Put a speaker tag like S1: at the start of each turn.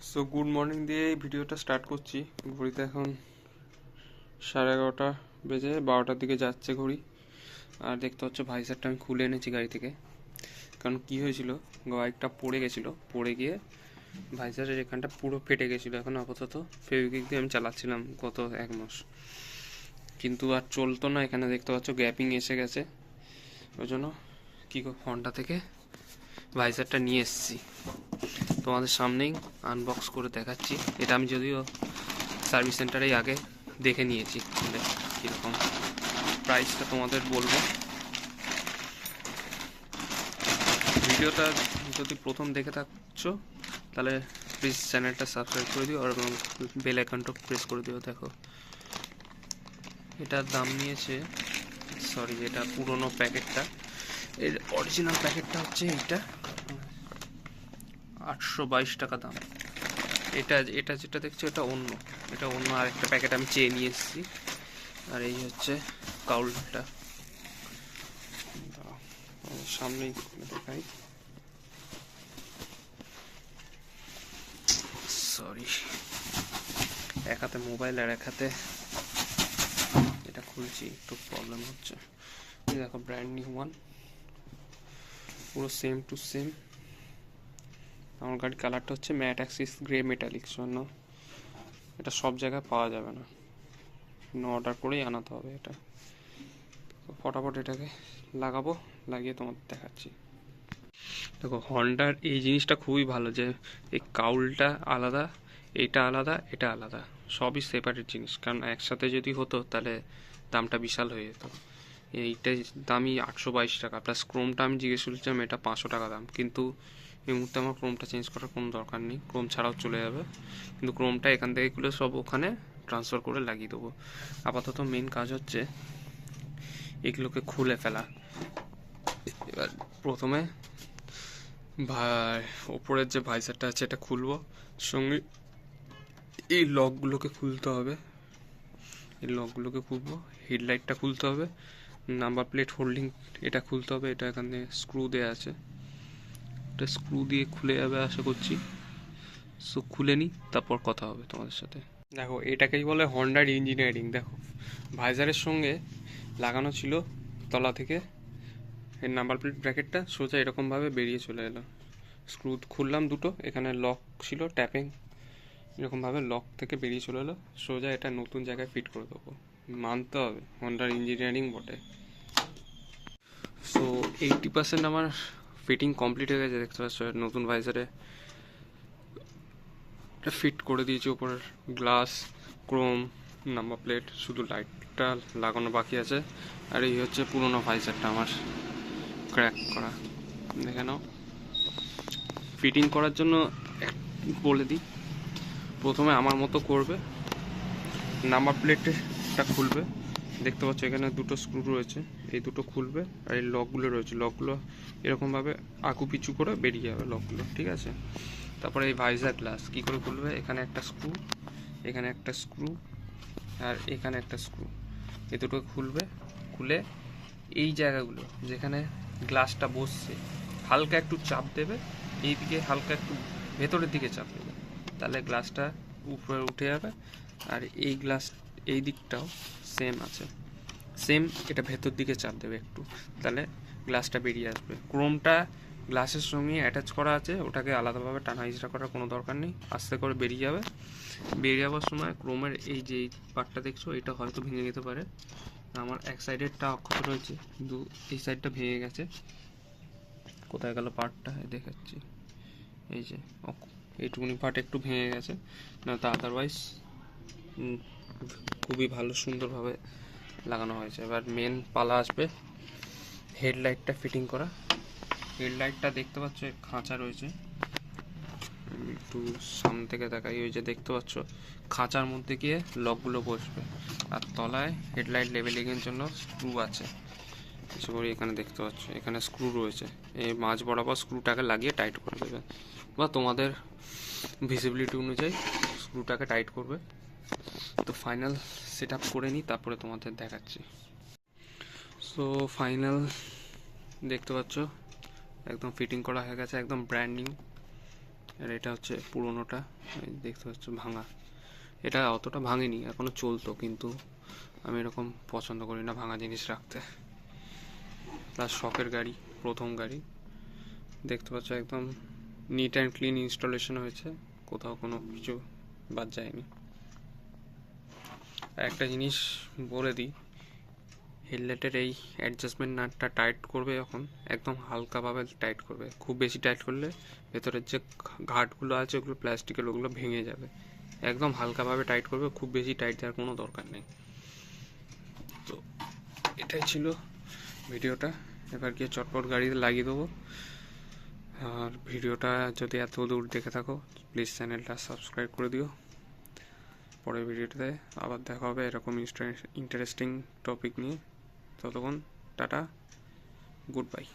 S1: So good morning দিয়ে এই ভিডিওটা স্টার্ট করছি। ঘড়িতে এখন 11:30 বেজে 12টার দিকে যাচ্ছে ঘড়ি। আর দেখতে হচ্ছে ভাইজারটা আমি খুলে এনেছি গাড়ি থেকে, কারণ কি হয়েছিল, বাইকটা পড়ে গেছিলো, পড়ে গিয়ে ভাইজারের এখানটা পুরো ফেটে গেছিলো। এখন আপাতত ফেভিকুইক দিয়ে আমি চালাচ্ছিলাম গত 1 মাস, কিন্তু আর চলতো না। এখানে দেখতে পাচ্ছ গ্যাপিং এসে গেছে, ওই জন্য কী হন্ডা থেকে ভাইজারটা নিয়ে এসেছি, তোমাদের সামনেই আনবক্স করে দেখাচ্ছি। এটা আমি যদিও সার্ভিস সেন্টারেই আগে দেখে নিয়েছি, কীরকম প্রাইসটা তোমাদের বলবো। ভিডিওটা যদি প্রথম দেখে থাকছো তাহলে প্লিজ চ্যানেলটা সাবস্ক্রাইব করে দিও আর বেল আইকনটা প্রেস করে দিও। দেখো এটার দাম নিয়েছে, সরি এটা পুরনো প্যাকেটটা, এর অরিজিনাল প্যাকেটটা হচ্ছে এইটা, 822 টাকা দাম। এটা এটা যেটা দেখছো এটা অন্য আরেকটা প্যাকেট আমি চেয়ে নিয়ে এসেছি। আর এই হচ্ছে কাউলটা, সামনেই দেখাই, সরি এক হাতে মোবাইল আর এক হাতে এটা খুলছি, একটু প্রবলেম হচ্ছে। দেখো ব্র্যান্ড নিউ ওয়ান, পুরো সেম টু সেম। আমার গাড়ির কালারটা হচ্ছে ম্যাট অ্যাক্সিস গ্রে মেটালিক, জন্য এটা সব জায়গায় পাওয়া যাবে না, অর্ডার করেই আনাতে হবে এটা। তো ফটাফট এটাকে লাগাবো, লাগিয়ে তোমাদের দেখাচ্ছি। দেখো হন্ডার এই জিনিসটা খুবই ভালো যে এই কাউলটা আলাদা, এটা আলাদা, এটা আলাদা, সবই সেপারেট জিনিস। কারণ একসাথে যদি হতো তাহলে দামটা বিশাল হয়ে যেত। এইটাই দামই 822 টাকা, প্লাস ক্রোমটা আমি জিজ্ঞেস করছিলাম এটা 500 টাকা দাম, কিন্তু এই মুহূর্তে আমার ক্রোমটা চেঞ্জ করার কোনো দরকার নেই, ক্রোম ছাড়াও চলে যাবে। কিন্তু ক্রোমটা এখান থেকে খুলে সব ওখানে ট্রান্সফার করে লাগিয়ে দেবো। আপাতত মেন কাজ হচ্ছে এগুলোকে খুলে ফেলা। এবার প্রথমে ওপরের যে ভাইজারটা আছে এটা খুলবো, সঙ্গে এই লকগুলোকে খুলতে হবে, এই লকগুলোকে খুলবো, হেডলাইটটা খুলতে হবে, নাম্বার প্লেট হোল্ডিং এটা খুলতে হবে, এটা এখানে স্ক্রু দেওয়া আছে, এটা স্ক্রু দিয়ে খুলে যাবে আশা করছি। সো খুলে নিই, তারপর কথা হবে তোমাদের সাথে। দেখো এটাকেই বলে হন্ডার ইঞ্জিনিয়ারিং। দেখো ভাইজারের সঙ্গে লাগানো ছিল তলা থেকে, এর নাম্বার প্লেট ব্র্যাকেটটা সোজা এরকমভাবে বেরিয়ে চলে এলো। স্ক্রু খুললাম দুটো, এখানে লক ছিল ট্যাপিং, এরকমভাবে লক থেকে বেরিয়ে চলে এলো সোজা, এটা নতুন জায়গায় ফিট করে দেবো। মানতে হবে হন্ডার ইঞ্জিনিয়ারিং বটে। সো 80% আমার ফিটিং কমপ্লিট হয়ে গেছে, দেখতে পাচ্ছ নতুন ভাইজারে এটা ফিট করে দিয়েছি। ওপরের গ্লাস, ক্রোম, নাম্বার প্লেট, শুধু লাইটটা লাগানো বাকি আছে। আর এই হচ্ছে পুরোনো ভাইজারটা আমার ক্র্যাক করা, দেখে নাও। ফিটিং করার জন্য বলে দিই, প্রথমে আমার মতো করবে, নাম্বার প্লেটটা খুলবে, দেখতে পাচ্ছ এখানে দুটো স্ক্রু রয়েছে, এই দুটো খুলবে, আর এই লকগুলো রয়েছে, লকগুলো এরকমভাবে আগু পিছু করে বেরিয়ে যাবে লকগুলো, ঠিক আছে। তারপরে এই ভাইজার গ্লাস কী করে খুলবে, এখানে একটা স্ক্রু, এখানে একটা স্ক্রু, আর এখানে একটা স্ক্রু, এই দুটো খুলবে। খুলে এই জায়গাগুলো যেখানে গ্লাসটা বসছে হালকা একটু চাপ দেবে, এইদিকে হালকা একটু ভেতরের দিকে চাপ দেবে, তাহলে গ্লাসটা উপরে উঠে যাবে। আর এই গ্লাস এই দিকটাও সেম আছে, সেম, এটা ভেতর দিকে চাপ দেবে একটু, তাহলে গ্লাসটা বেরিয়ে আসবে। ক্রোমটা গ্লাসের সঙ্গে অ্যাটাচ করা আছে, ওটাকে আলাদাভাবে টানা হিচড়া করার কোনো দরকার নেই, আস্তে করে বেরিয়ে যাবে। বেরিয়ে যাওয়ার সময় ক্রোমের এই যে পার্টটা দেখছো এটা হয়তো ভেঙে যেতে পারে, আমার এক সাইডেরটা অক্ষত রয়েছে কিন্তু এই সাইডটা ভেঙে গেছে। কোথায় গেল পার্টটা দেখাচ্ছি, এই যে এইটুকুনি পার্ট একটু ভেঙে গেছে, না তা আদারওয়াইজ খুবই ভালো সুন্দরভাবে লাগানো হয়েছে। এবার মেন পালা আসবে হেডলাইটটা ফিটিং করা। হেডলাইটটা দেখতে পাচ্ছ খাঁচা রয়েছে, একটু সামনে থেকে দেখাই, ওই যে দেখতে পাচ্ছ খাঁচার মধ্যে গিয়ে লকগুলো বসবে, আর তলায় হেডলাইট লেভেলিংয়ের জন্য স্ক্রু আছে। আশা করি এখানে দেখতে পাচ্ছ এখানে স্ক্রু রয়েছে, এই মাঝ বরাবর স্ক্রুটাকে লাগিয়ে টাইট করে দেবে, বা তোমাদের ভিজিবিলিটি অনুযায়ী স্ক্রুটাকে টাইট করবে। তো ফাইনাল সেট আপ করে নিই, তারপরে তোমাদের দেখাচ্ছি। সো ফাইনাল দেখতে পাচ্ছ একদম ফিটিং করা হয়ে গেছে, একদম ব্র্যান্ড নিউ, আর এটা হচ্ছে পুরোনোটা, এই দেখতে পাচ্ছ ভাঙা। এটা অতটা ভাঙেনি, এখনো চলতো, কিন্তু আমি এরকম পছন্দ করি না ভাঙা জিনিস রাখতে। প্লাস শখের গাড়ি, প্রথম গাড়ি, দেখতে পাচ্ছ একদম নিট অ্যান্ড ক্লিন ইনস্টলেশন হয়েছে, কোথাও কোনো কিছু বাদ যায়নি। আর একটা জিনিস বলে দিই, হেডলাইটের এই অ্যাডজাস্টমেন্ট নাটটা টাইট করবে যখন, একদম হালকাভাবে টাইট করবে, খুব বেশি টাইট করলে ভেতরের যে ঘাটগুলো আছে ওগুলো প্লাস্টিকের, ওগুলো ভেঙে যাবে। একদম হালকাভাবে টাইট করবে, খুব বেশি টাইট দেওয়ার কোনো দরকার নেই। তো এটাই ছিল ভিডিওটা, এবার গিয়ে চটপট গাড়িতে লাগিয়ে দেবো। আর ভিডিওটা যদি এত দূর দেখে থাকো প্লিজ চ্যানেলটা সাবস্ক্রাইব করে দিও। পরের ভিডিওটাতে আবার দেখা হবে এরকম ইন্টারেস্টিং টপিক নিয়ে। ততক্ষণ টাটা, গুড বাই।